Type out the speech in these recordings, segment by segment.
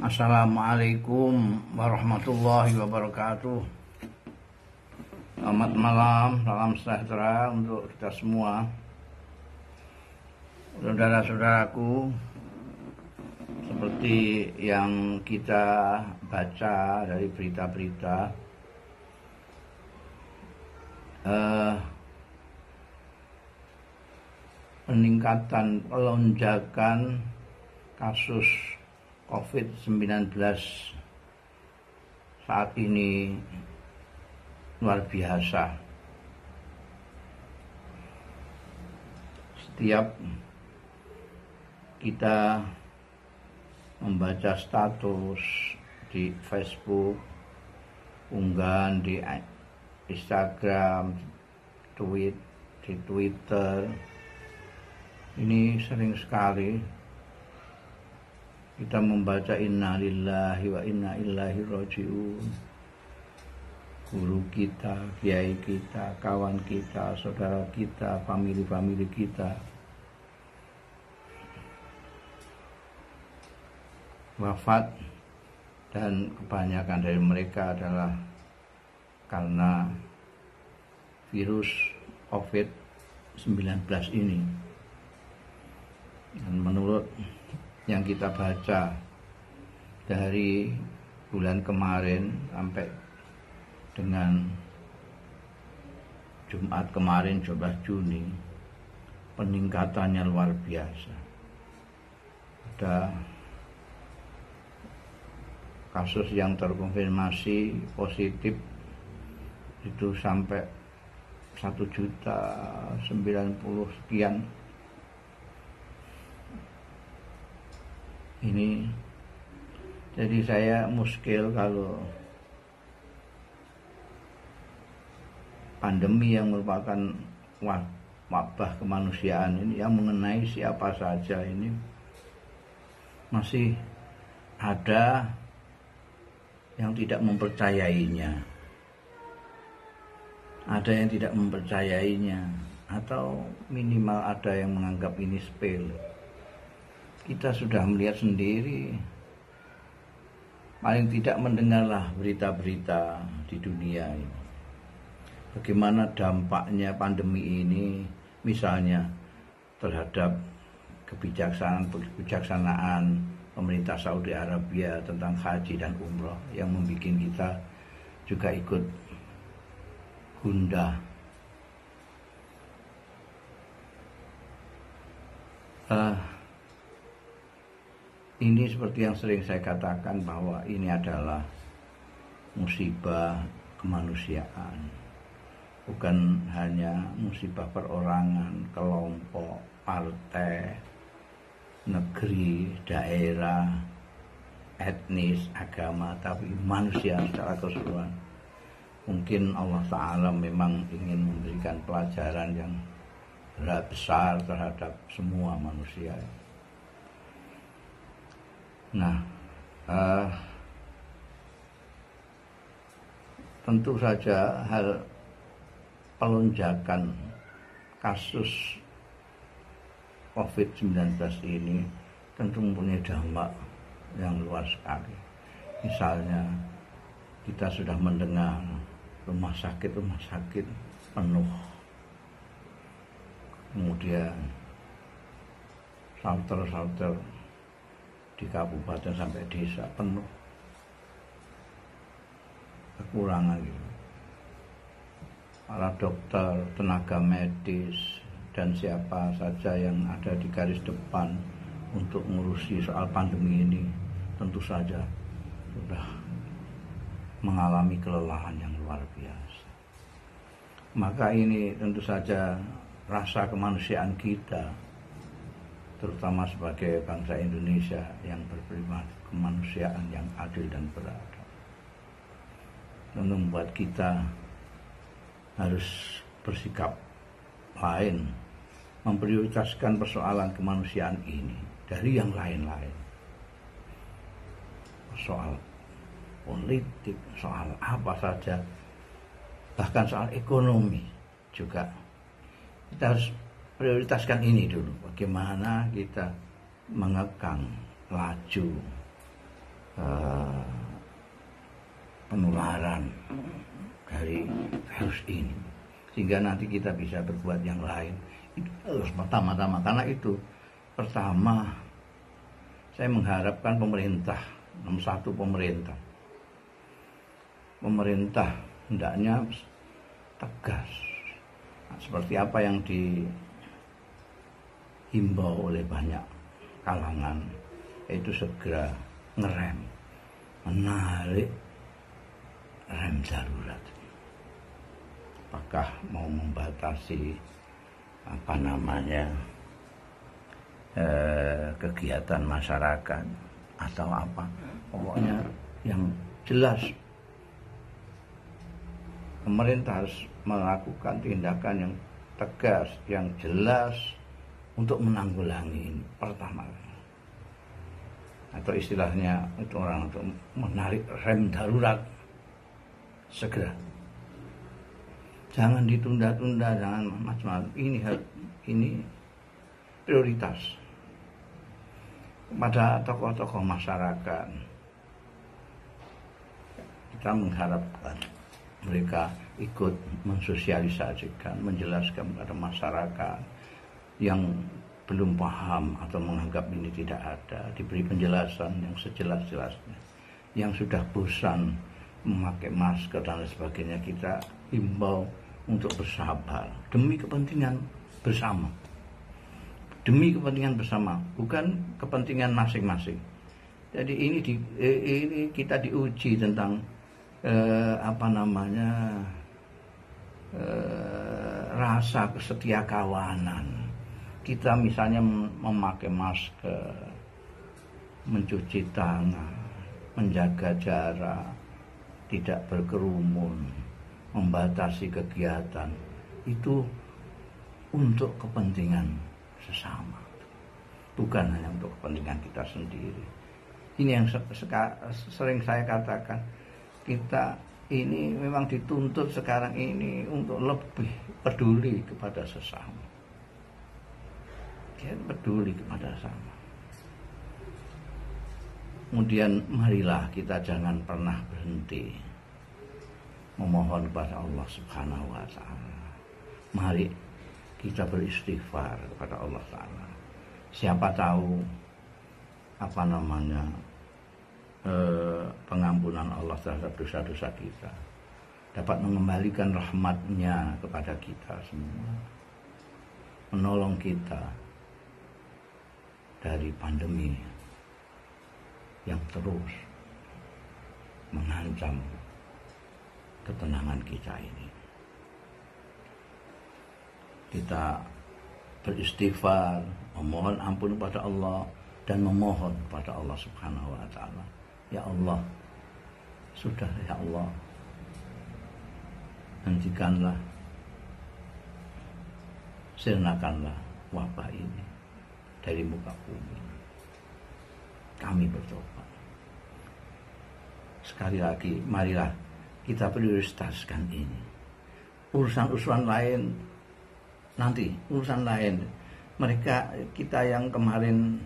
Assalamualaikum warahmatullahi wabarakatuh. Selamat malam, salam sejahtera untuk kita semua. Saudara-saudaraku, seperti yang kita baca dari berita-berita, peningkatan lonjakan kasus COVID-19 saat ini luar biasa. Setiap kita membaca status di Facebook, unggahan di Instagram, di Twitter, ini sering sekali kita membaca inna lillahi wa inna ilaihi raji'un. Guru kita, kiai kita, kawan kita, saudara kita, famili kita wafat, dan kebanyakan dari mereka adalah karena virus COVID-19 ini. Dan menurut yang kita baca dari bulan kemarin sampai dengan Jumat kemarin 12 Juni, peningkatannya luar biasa. Ada kasus yang terkonfirmasi positif itu sampai 1.090 sekian. Ini jadi saya muskil kalau pandemi yang merupakan wabah kemanusiaan ini yang mengenai siapa saja ini masih ada yang tidak mempercayainya, ada yang tidak mempercayainya, atau minimal ada yang menganggap ini sepele. Kita sudah melihat sendiri, paling tidak mendengarlah berita-berita di dunia ini, bagaimana dampaknya pandemi ini, misalnya terhadap kebijaksanaan pemerintah Saudi Arabia tentang haji dan umroh yang membuat kita juga ikut gundah. Ini seperti yang sering saya katakan bahwa ini adalah musibah kemanusiaan, bukan hanya musibah perorangan, kelompok, partai, negeri, daerah, etnis, agama, tapi manusia secara keseluruhan. Mungkin Allah Ta'ala memang ingin memberikan pelajaran yang besar terhadap semua manusia. Nah, tentu saja hal pelonjakan kasus COVID-19 ini tentu mempunyai dampak yang luas sekali. Misalnya kita sudah mendengar rumah sakit penuh, kemudian shelter di kabupaten sampai desa penuh, kekurangan gitu. Para dokter, tenaga medis, dan siapa saja yang ada di garis depan untuk mengurusi soal pandemi ini tentu saja sudah mengalami kelelahan yang luar biasa. Maka ini tentu saja rasa kemanusiaan kita, terutama sebagai bangsa Indonesia yang berprimat kemanusiaan yang adil dan beradab, tentu membuat kita harus bersikap lain, memprioritaskan persoalan kemanusiaan ini dari yang lain-lain. Soal politik, soal apa saja, bahkan soal ekonomi juga kita harus prioritaskan ini dulu. Bagaimana kita mengekang laju penularan dari virus ini, sehingga nanti kita bisa berbuat yang lain. Itu harus pertama-tama, karena itu pertama saya mengharapkan pemerintah, nomor satu pemerintah hendaknya tegas seperti apa yang dihimbau oleh banyak kalangan, yaitu segera ngerem, menarik rem darurat. Apakah mau membatasi kegiatan masyarakat atau apa, pokoknya yang jelas pemerintah harus melakukan tindakan yang tegas, yang jelas untuk menanggulangi ini pertama, atau istilahnya itu orang untuk menarik rem darurat segera. Jangan ditunda-tunda, jangan macam-macam. Ini prioritas kepada tokoh-tokoh masyarakat. Kita mengharapkan mereka ikut mensosialisasikan, menjelaskan kepada masyarakat yang belum paham atau menganggap ini tidak ada, diberi penjelasan yang sejelas-jelasnya. Yang sudah bosan memakai masker dan lain sebagainya, kita himbau untuk bersabar demi kepentingan bersama. Demi kepentingan bersama, bukan kepentingan masing-masing. Jadi ini kita diuji tentang rasa kesetia kawanan. Kita misalnya memakai masker, mencuci tangan, menjaga jarak, tidak berkerumun, membatasi kegiatan, itu untuk kepentingan sesama, bukan hanya untuk kepentingan kita sendiri. Ini yang sering saya katakan, kita ini memang dituntut sekarang ini untuk lebih peduli kepada sesama. Dia peduli kepada sesama. Kemudian marilah kita jangan pernah berhenti memohon kepada Allah Subhanahu wa Ta'ala. Mari kita beristighfar kepada Allah Ta'ala. Siapa tahu pengampunan Allah terhadap dosa-dosa kita dapat mengembalikan rahmat-Nya kepada kita semua, menolong kita dari pandemi yang terus mengancam ketenangan kita ini. Kita beristighfar, memohon ampun kepada Allah, dan memohon kepada Allah Subhanahu wa Ta'ala. Ya Allah, sudah ya Allah, hentikanlah, sirnakanlah wabah ini dari muka bumi. Kami bertobat. Sekali lagi, marilah kita prioritaskan ini. Urusan-urusan lain nanti, urusan lain. Kita yang kemarin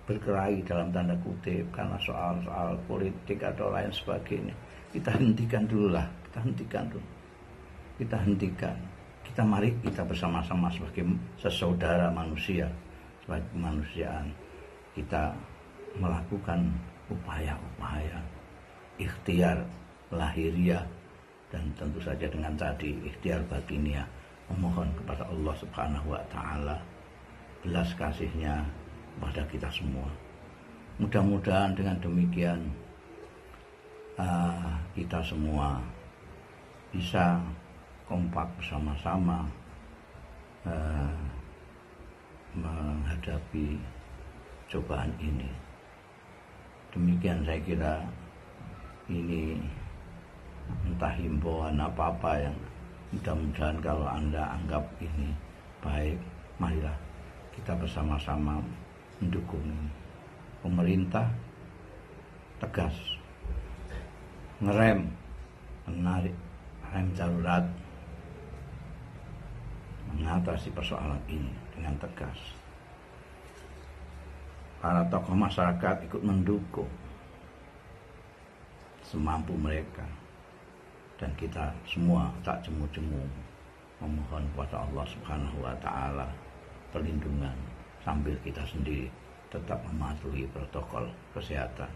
berkelahi dalam tanda kutip karena soal-soal politik atau lain sebagainya, kita hentikan dulu lah. Kita hentikan. Mari kita bersama-sama sebagai sesaudara manusia, sebagai kemanusiaan, kita melakukan upaya-upaya ikhtiar lahiriah dan tentu saja dengan tadi ikhtiar batiniah, memohon kepada Allah Subhanahu wa Ta'ala belas kasih-Nya kepada kita semua. Mudah-mudahan dengan demikian kita semua bisa kompak bersama-sama menghadapi cobaan ini. Demikian saya kira ini, entah himbauan apa-apa yang mudah-mudahan kalau Anda anggap ini baik, marilah kita bersama-sama mendukung pemerintah tegas ngerem, menarik rem darurat, mengatasi persoalan ini dengan tegas. para tokoh masyarakat ikut mendukung semampu mereka, dan kita semua tak jemu-jemu memohon kepada Allah Subhanahu wa taala perlindungan sambil kita sendiri tetap mematuhi protokol kesehatan.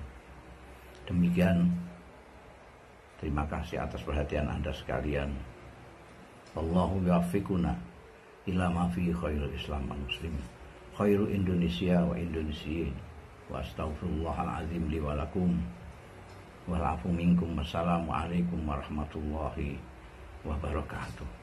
Demikian, terima kasih atas perhatian Anda sekalian. Allahu yuwaffiquna ila ma fi khairul Islam wal muslimin, khairu Indonesia wa Indonesiyin, wa astaghfirullahal azim li wa lakum wal afu minkum. Wassalamualaikum warahmatullahi wabarakatuh.